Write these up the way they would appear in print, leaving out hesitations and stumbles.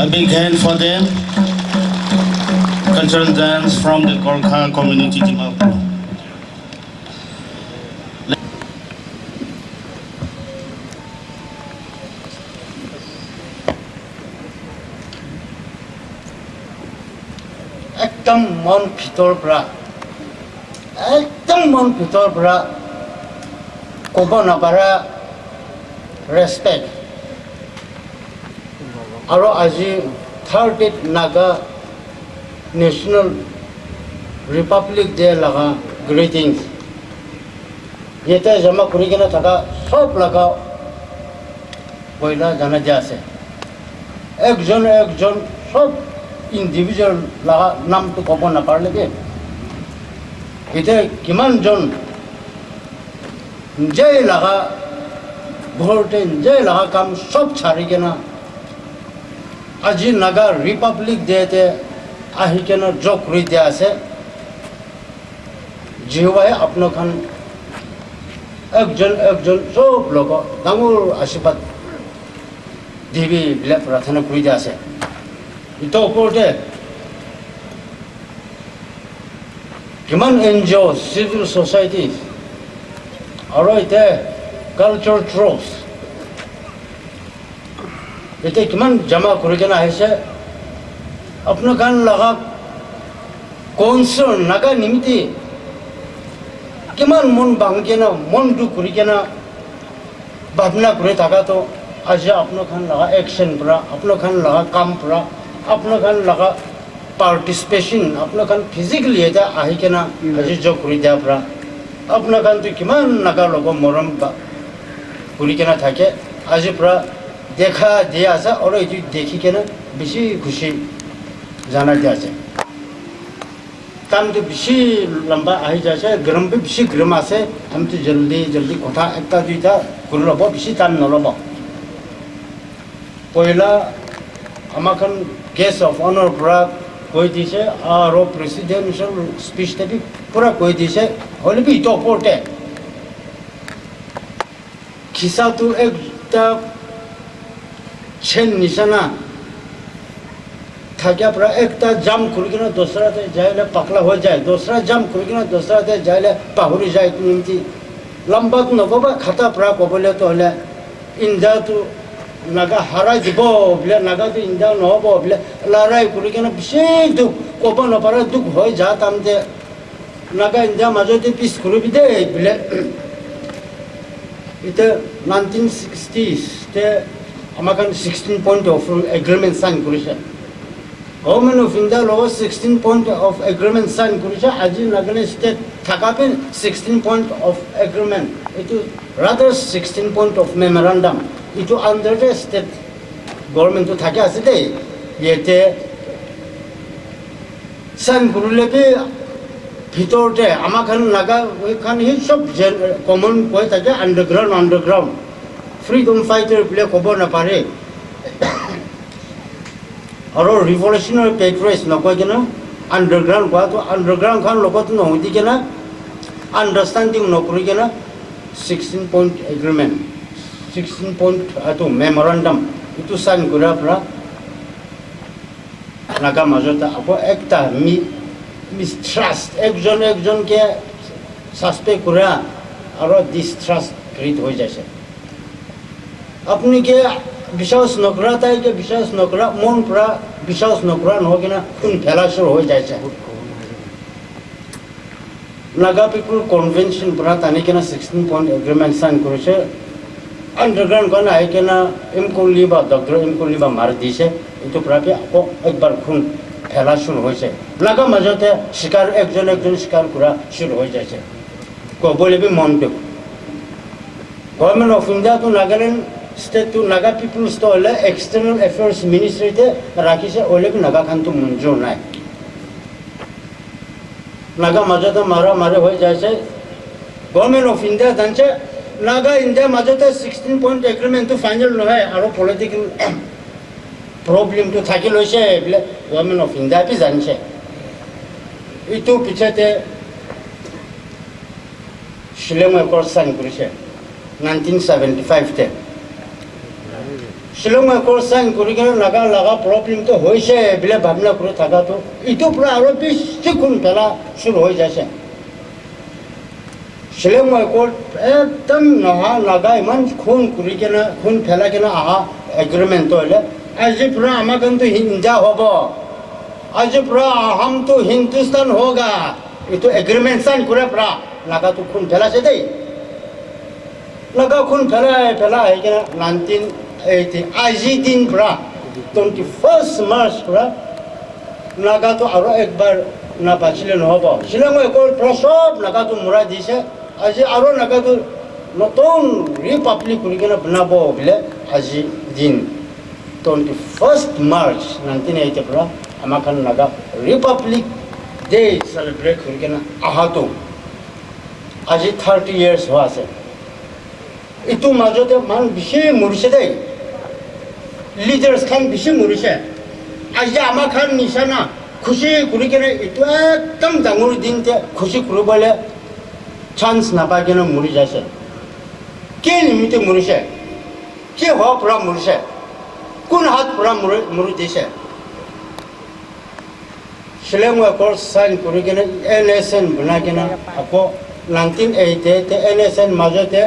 A big hand for them. Cultural dance from the Gorkha community Dimapur. একদম মন ভিতৰ পৰা ক'ব নপাৰা ৰেচপেক্ট আৰু আজি 30th Naga national Republic day লগা গ্ৰিটিংছ ইয়াতে জমা কৰি কিনে থকা চব লগা পইলা জানা দিয়া আছে একজন সব ইণ্ডিভিজুৱেল লগা নামটো ক'ব নাপাৰলেকে এতিয়া কিমানজন নিজেই লগা ঘৰতে নিজেই লগা কাম চব ছাড়ি কিনে আজি নাগা ৰিপাব্লিক ডেতে আহি কিনে যোগ কৰি দিয়া আছে জিহুৱাই আপোনাখন একজন চব লোক ডাঙৰ আশীৰ্বাদ দিবি বোলে প্ৰাৰ্থনা কৰি দিয়া আছে ইটোৰ ওপৰতে কিমান NGO চিভিল ছ'চাইটি আৰু এতিয়া কালচাৰ ট্ৰাষ্ট এতিয়া কিমান জমা কৰি কিনে আহিছে আপোনালোকৰ লগা কনচাৰ্ণ নাগা নিমিত্তে কিমান মন ভাঙি কিনে মন দুখ কৰি কিনে ভাৱনা কৰি থকাটো আজি আপোনালোকৰ লগা একশ্যন পৰা আপোনালোকৰ লগা কাম পৰা আপোনালোকৰ লগা পাৰ্টিচিপেশ্যন আপোনালোকৰ ফিজিকেলি এটা আহি কিনে আজি যোগ কৰি দিয়াৰ পৰা আপোনালোকৰতো কিমান নাগাৰ লগত মৰম কৰি কিনে থাকে আজিৰ পৰা দেখা দিয়া আছে আৰু এইটো দেখি কিনে বেছি খুচি জানা দিয়া আছে কামটো বেছি লম্বা আহি যাইছে গৰমটো বেছি গৰম আছে আমিতো জলদি কথা একটা দুইটা কৰি ল'ব বেছি টাইম নল'ব পহিলা আমাখন গেষ্ট অফ অনাৰ পৰা কৈ দিছে আৰু প্ৰেচিডেন্সিয়েল স্পীচতে বি পুৰা কৈ দিছে হ'লে বি ইটোৰ ওপৰতে খিচাটো একটা চেন নিচিনা থাকিয়া পৰা একটা জাম কৰি কিনে দোসৰাতে যাইলে পাকলা হৈ যায় দোসৰা জাম কৰি কিনে দোসৰাতে যাইলে পাহৰি যায় নিমিত্তে লম্বাত নক'বা খাতা পৰা ক'বলৈতো হ'লে ইণ্ডিয়াটো নাগা হাৰাই দিব বোলে নাগাটো ইণ্ডিয়া নহ'ব বোলে লৰাই কৰি কিনে বেছি দুখ ক'ব নপাৰা দুখ হৈ যা তাৰমানে নাগা ইণ্ডিয়াৰ মাজতে পিছ কৰিবি দেই বোলে এতিয়া 1960তে আমাক 16 পইণ্ট অফ এগ্ৰিমেণ্ট চাইন কৰিছে গভৰ্ণমেণ্ট অফ ইণ্ডিয়াৰ লগত 16 পইণ্ট অফ এগ্ৰিমেণ্ট চাইন কৰিছে আজি নাগালেণ্ড ষ্টেট থাকাপি 16 পইণ্ট অফ এগ্ৰিমেণ্ট এইটো ৰাদাৰ 16 পইণ্ট অফ মেমৰেণ্ডাম এইটো আণ্ডাৰতে ষ্টেট গভৰ্ণমেণ্টটো থাকে আছে দেই ইয়াতে চাইন কৰিলেকে ভিতৰতে আমাখন নাগা এইখন সি চব কমন কৈ থাকে আণ্ডাৰগ্ৰাউণ্ড ফ্ৰীডম ফাইটাৰ বোলে ক'ব নাপাৰে আৰু ৰিভলিউচনৰ পেট্ৰয়েজ নকয় কিনে আণ্ডাৰগ্ৰাউণ্ড কোৱাটো আণ্ডাৰগ্ৰাউণ্ডখন লগত নহৈ কিনে আণ্ডাৰষ্টেণ্ডিং নকৰি কিনে 16 পইণ্ট এগ্ৰিমেণ্ট 16 পইণ্ট এইটো মেমৰেণ্ডাম এইটো চাইন কৰাৰ পৰা নাগা মাজতে আকৌ একটা মিষ্ট্ৰাষ্ট একজনকে ছাছপেক্ট কৰা আৰু ডিষ্ট্ৰাষ্ট ক্ৰিয়েট হৈ যাইছে আপুনি কি বিশ্বাস নকৰা তাইকে বিশ্বাস নকৰা মন পৰা বিশ্বাস নকৰা নহয় কিনে কোন ফেলাচৰ হৈ যাইছে নাগা পিপুল কনভেনশ্যন পৰা টানি কিনে 16 পইণ্ট এগ্ৰিমেণ্ট চাইন কৰিছে আণ্ডাৰগ্ৰাউণ্ডখন আহি কিনে ডক্টৰ এম কলিবা মাৰি দিছে এইটো প্ৰায় আকৌ একবাৰ খুন ফেলাচৰ হৈছে নাগা মাজতে চিকাৰ একজন চিকাৰ কৰা চুৰ হৈ যাইছে ক'বলৈ মনটো গভৰ্ণমেণ্ট অফ ইণ্ডিয়াটো নাগালেণ্ড ষ্টেটটো নাগা পিপুলছটো হ'লে এক্সটাৰ্নেল এফেয়াৰ্ছ মিনিষ্ট্ৰীতে ৰাখিছে হ'লেও নাগাখানটো মঞ্জুৰ নাই নাগা মাজতে মাৰি হৈ যাইছে গভৰ্ণমেণ্ট অফ ইণ্ডিয়া জানিছে নাগা ইণ্ডিয়াৰ মাজতে 16 পইণ্ট এগ্ৰিমেণ্টটো ফাইনেল নহয় আৰু পলিটিকেল প্ৰব্লেমটো থাকি লৈছে বোলে গভৰ্ণমেণ্ট অফ ইণ্ডিয়াই জানিছে এইটো পিছতে শ্বিলং একৰ্ড চাইন কৰিছে 1975তে শ্বিলং একৰ্ড চাইন কৰি কিনে নাগা লগা প্ৰব্লেমটো হৈছে বুলি ভাৱনা কৰি থকাটো ইটোৰ পৰা আৰু বেছি খুন পেলা শুৰু হৈ যাইছে শ্বিলং একৰ্ড একদম নহা নাগা ইমান খুন কৰি কিনে খুন পেলাই কিনে অহা এগ্ৰিমেণ্ট হ'লে আজিৰ পৰা আমাৰ কিন্তু হিন্দা হ'ব আজিৰ পৰা আহমটো হিন্দুস্তান হোগা এইটো এগ্ৰিমেণ্ট চাইন কৰে পৰা নাগাটো খুন পেলাইছে দেই নাগা খুন পেলাই আহি কিনে 1980 আজিৰ দিন পৰা 21 মাৰ্চ পৰা নাগাটো আৰু একবাৰ নাবাচিলে নহ'ব শ্বিলং একৰ্ড পৰা চব নাগাটো মৰাই দিছে আজি আৰু নাগাটো নতুন ৰিপাব্লিক কৰি কিনে বনাব বোলে আজি দিন 21 মাৰ্চ 1980 পৰা আমাৰ খান নাগা ৰিপাব্লিক ডে চেলিব্ৰেট কৰি কিনে অহাটো আজি 30 years হোৱা আছে এইটো মাজতে মান বেছি মৰিছে দেই লিডাৰ্ছ খান বেছি মৰিছে আজি আমাৰ খান নিচানা খুচি কৰি কিনে এইটো একদম ডাঙৰ দিনতে খুচি কৰিবলৈ চান্স নাপাই কিনে মৰি যাইছে কি নিমিত্তে মৰিছে কি হোৱাৰ পৰা মৰিছে কোন হাত পৰা মৰি দিছে শ্বিলং একৰ্ড চাইন কৰি কিনে NSN বনাই কিনে আকৌ 1980 NSN মাজতে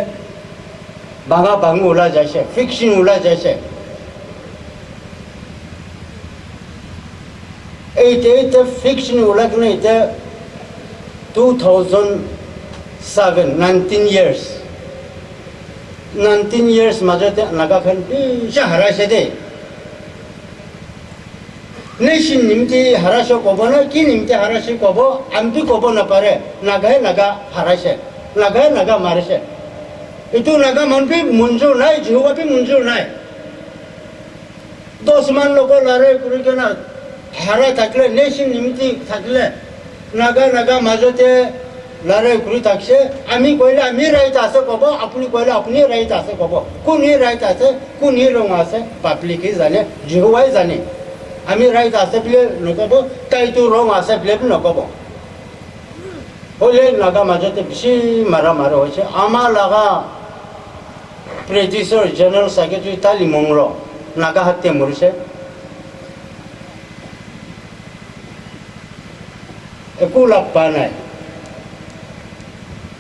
ভাঙা ভাঙি ওলাই যাইছে ফিক্সিং ওলাই যাইছে 88 ফিক্সিং ওলাই কিনে এতিয়া 2007 19 years মাজতে নাগাখান বেছি হাৰাইছে দেই নেশ্যন নিমিত্তে হাৰাইছে ক'ব না কি নিমিত্তে হাৰাইছে ক'ব আমিতো ক'ব নাপাৰে নাগাই নাগা হাৰাইছে নাগাই নাগা মাৰিছে এইটো নাগা মানুহ মঞ্জুৰ নাই জিহুৱাবি মঞ্জুৰ নাই 10 মান লোকৰ লৰাই কৰি কিনে হাৰাই থাকিলে নেশ্যন নিমিত্তে থাকিলে নাগা মাজতে লৰাই কৰি থাকিছে আমি কৈলে আমি ৰাইট আছে ক'ব আপুনি কৈলে আপুনি ৰাইট আছে ক'ব কোনে ৰাইট আছে কোনে ৰং আছে পাব্লিকে জানে জিহুৱাই জানে আমি ৰাইট আছে বুলি নক'ব তাইতো ৰং আছে বুলি নক'ব হ'লে নাগা মাজতে বেছি মাৰা হৈছে আমাৰ লগা প্ৰেডিউচাৰ জেনেৰেল ছেক্ৰেটাৰী তালি মংৰ নাগা হাতে মৰিছে একো লাভ পোৱা নাই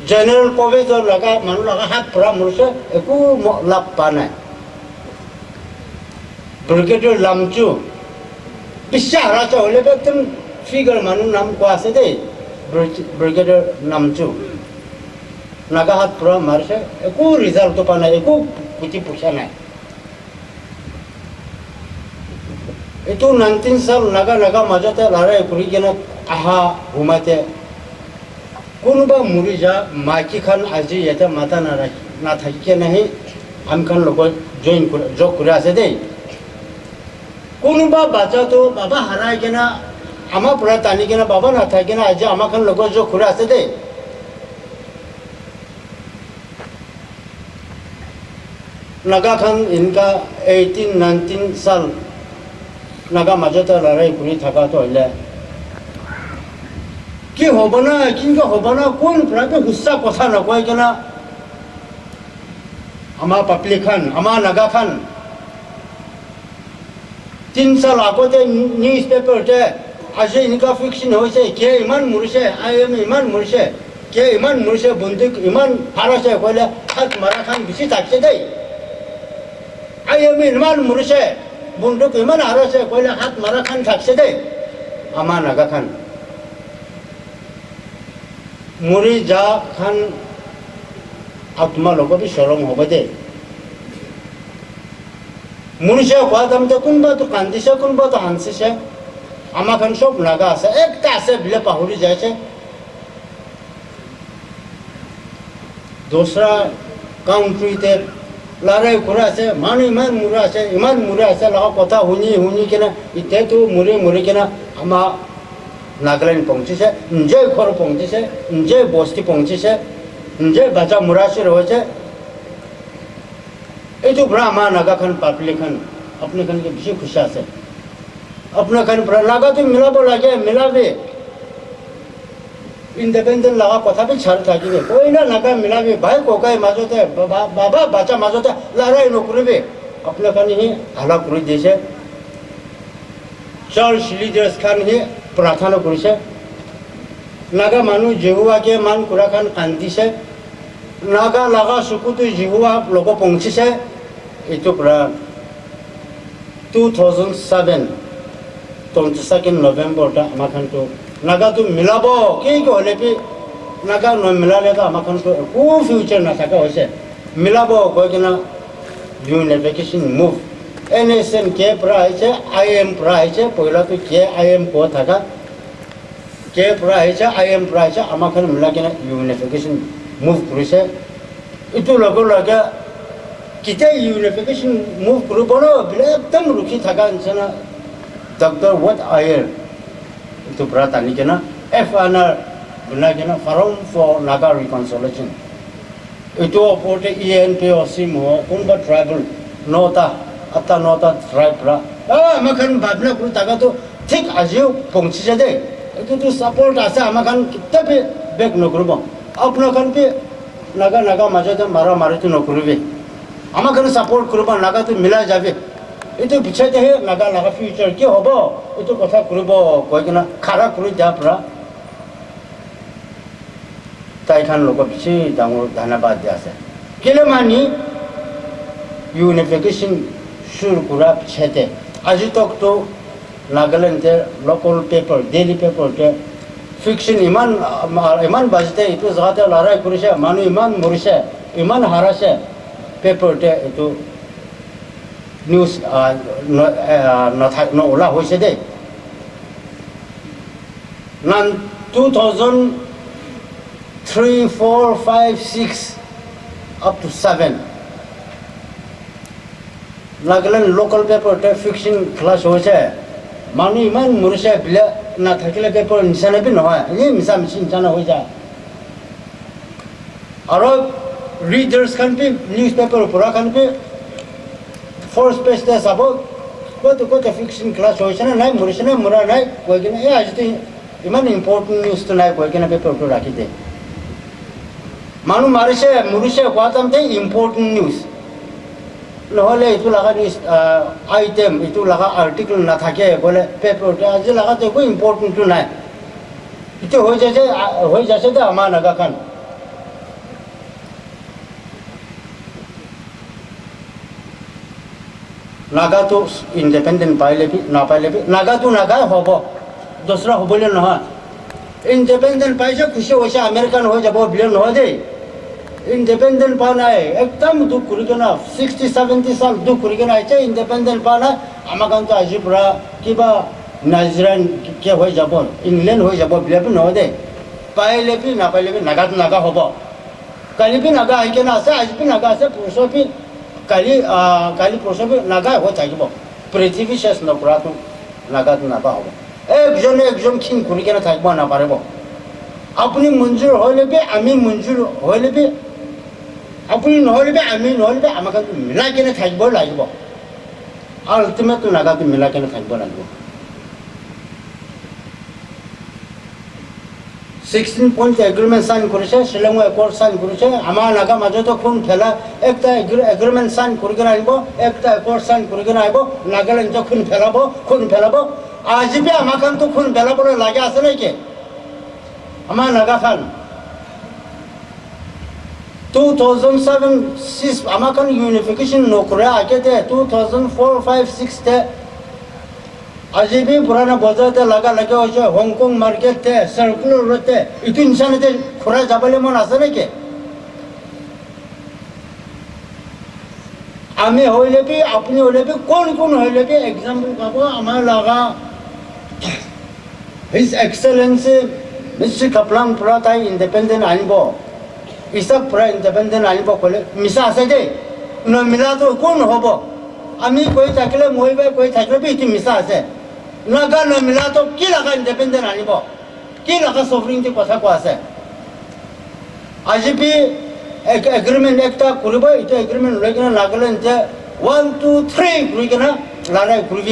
জেনেৰেল কলেজৰ লগা মানুহ লগা হাত পৰা মৰিছে একো লাভ পোৱা নাই ব্ৰিগেডিয়াৰ লামচু বিশ্বাস হাৰাইছে হ'লে একদম ফিগাৰ মানুহ নাম কোৱা আছে দেই ব্ৰিগেডিয়াৰ লামচু নাগা হাত পৰা মাৰিছে একো ৰিজাল্টটো পোৱা নাই একো পুতি পইচা নাই এইটো 19 সাল নাগা মাজতে লৰাই কৰি কিনে আহা ঘুমাইতে কোনোবা মৰি যা মাইকী খান আজি ইয়াতে মাতা নাথাকি কেনেহে আমি খান লগত যোগ কৰি আছে দেই কোনোবা বাচ্চাটো বাবা হাৰাই কিনে আমাৰ পৰা টানি কিনে বাবা নাথাকি কিনে আজি আমাৰ খান লগত যোগ কৰি আছে দেই নাগা খান ইনকা 18-19 সাল নাগা মাজতে লৰাই কৰি থকাটো হ'লে কি হ'ব না কিন্তু হ'ব না কোন প্ৰায় গুচ্ছা কথা নকয় কিনা আমাৰ পাব্লিক খান আমাৰ নাগা খান 3 সাল আগতে নিউজ পেপাৰতে আজি এনেকুৱা ফিক্সিং হৈছে কিয় ইমান মৰিছে IM ইমান মৰিছে কিয় ইমান মৰিছে বন্দুক ইমান হাৰাইছে কৈলে হাত মাৰা খান বেছি থাকিছে দেই IM ইমান মৰিছে বন্দুক ইমান হাৰাইছে কৈলে হাত মাৰা খান থাকিছে দেই আমাৰ নাগা খান মৰি যা খান তোমালোকৰ চৰম হ'ব দেই মৰিছে কোৱা দামতে কোনোবাটো কান্দিছে কোনোবাটো হাঁচিছে আমাৰ খান চব নাগা আছে একটা আছে বোলে পাহৰি যাইছে দোসৰা কাউন্ট্ৰিতে লৰাই কৰি আছে মানুহ ইমান মৰি আছে লগা কথা শুনি কিনে এতিয়াতো মৰি কিনে আমাৰ নাগালেণ্ড পहुঁচিছে নিজে ঘৰ পहुঁচিছে নিজে বস্তি পहुঁচিছে নিজে বাচ্চা মুৰাচিৰ হৈছে এইটো পৰা আমাৰ নাগা খান পাব্লিক খান আপোনাৰ খানকে বেছি খুচি আছে আপোনাৰ খান পৰা নাগাটো মিলাব লাগে মিলাবে ইণ্ডিপেণ্ডেণ্ট লগা কথাটো চাৰি থাকিবে কইনা নাগা মিলাবে ভাই ককাই মাজতে বাবা বাচ্চা মাজতে লৰাই নকৰিবে अपने खान ही हाला कर दिसे चर्च लीडर्स खान ही प्रार्थना करिसे नागा मानु जेहुआ के मान कुरा खान कांदिसे नागा लागा सुकुतु जेहुआ लोगो पहुंचिसे इतो पुरा 2007 22 नवेम्बर ता आमाखान तो नागा तो मिलाबो के होले भी नागा न मिलाले तो आमाखान तो को फ्यूचर ना थाका होइसे मिलाबो गयना यूनिफिकेशन मूव एनएसएन के प्राइस आईएम प्राइस पहिला तो के आईएम को थाका के प्राइस आईएम प्राइस आमाखान मिलाकेना यूनिफिकेशन मूव करिसे इतो लगो लगा किते यूनिफिकेशन मूव करबोनो बिले एकदम रुखि थाका इनसना डॉक्टर व्हाट आयर itu beratani kena FNR guna kena Forum for Naga Reconciliation itu apote ENPOC mo kunba tribal nota atta nota tribe ra makan babna kuru taga to thik ajiu pongchi jade itu tu support ase amakan kitta be back no kurbo apna kan pe naga majada mara mari tu no kurbe amakan support kurba naga tu mila jabe itu bicara deh naga future ke hobo itu kota kurbo koi kena khara kuru japra taikan logo bici dangur dana bad dia se kele mani unification sur kura bicara aji tok to Nagaland local paper daily paper ke fiction iman bajte itu zahate larai kurise manu iman murise iman harase paper te itu news no ola hoise de nan 2003 4 5 6 up to 7 Nagaland local paper te fiction class hoise manu iman murise bila na thakile paper insana bi noy ye misa insana hoja aro readers kan bi newspaper pura kan bi first page te sabo ko to fiction class hoisena nai murisena mura nai koigena e ajte iman important news to nai koigena paper to rakite manu marise murise kwatam te important news নহলে itu laga news item itu laga article na thake bole paper te aje laga te ko important to nai itu hoi jase de ama naga kan Naga तो independent पाइले भी ना पाइले भी नागा तो नागा होबो दूसरा होबले न इंडिपेंडेंट पाइसे खुशी होइसे अमेरिकन हो जाबो बिले न दे इंडिपेंडेंट पाना है एकदम दुख कुरिगना 60 70 साल दुख कुरिगना है इंडिपेंडेंट पाना आमागान तो आजि पुरा किबा नाइजीरियन के हो जाबो इंग्लैंड हो जाबो बिले भी न दे पाइले भी ना पाइले भी नागा तो नागा होबो काली भी नागा है के ना से आज भी नागा से पुरुषो भी काली पुरुषो भी नागा हो चाहिए पृथ्वी शेष न पुरा तो नागा तो नागा होबो एक जन खिन कुरिगना थाकबो ना पारेबो अपनी मंजूर होले भी आमी मंजूर होले भी अपनी নহলে भी आमी নহলে भी আমাকে মিলা কেনে থাকব লাগিব আলটিমেট তো নাগা তো মিলা কেনে থাকব লাগিব 16 পয়েন্ট এগ্রিমেন্ট সাইন করেছে শিলং একর্ড সাইন করেছে আমার নাগা মাঝে তো কোন ফেলা একটা এগ্রিমেন্ট সাইন করে কেন আইব একটা একর্ড সাইন করে কেন আইব নাগাল্যান্ড যখন ফেলাবো আজ भी আমাকে তো কোন ফেলাবো লাগে আছে নাকি আমার নাগা খান 2007 6 আমাকে ইউনিফিকেশন নকরে আগে দে 2004 5 6 তে आज भी पुराना बाजार ते लगा हो जो हांगकांग मार्केट ते सर्कुलर रोड ते इतु इंसान ते खुरा जाबले मन आसे ने के आमी होइले भी अपनी होइले भी कोन होइले भी एग्जांपल काबो आमा लगा हिज एक्सेलेंसी मिस्टर कपलांग पुरा ताई इंडिपेंडेंट आनिबो इसा पुरा इंडिपेंडेंट आनिबो कोले मिसा आसे दे न मिला तो कोन होबो आमी कोई थाकले मोइबे कोई थाकले भी इति मिसा आसे नागा न मिला तो की लगा इंडिपेंडेंट आनिबो की लगा सॉवरेनिटी কথা को আছে आज भी एक एग्रीमेंट একটা করব এটা এগ্রিমেন্ট লইনা নাগাল্যান্ড 1 2 3 কইনা লারাই করবি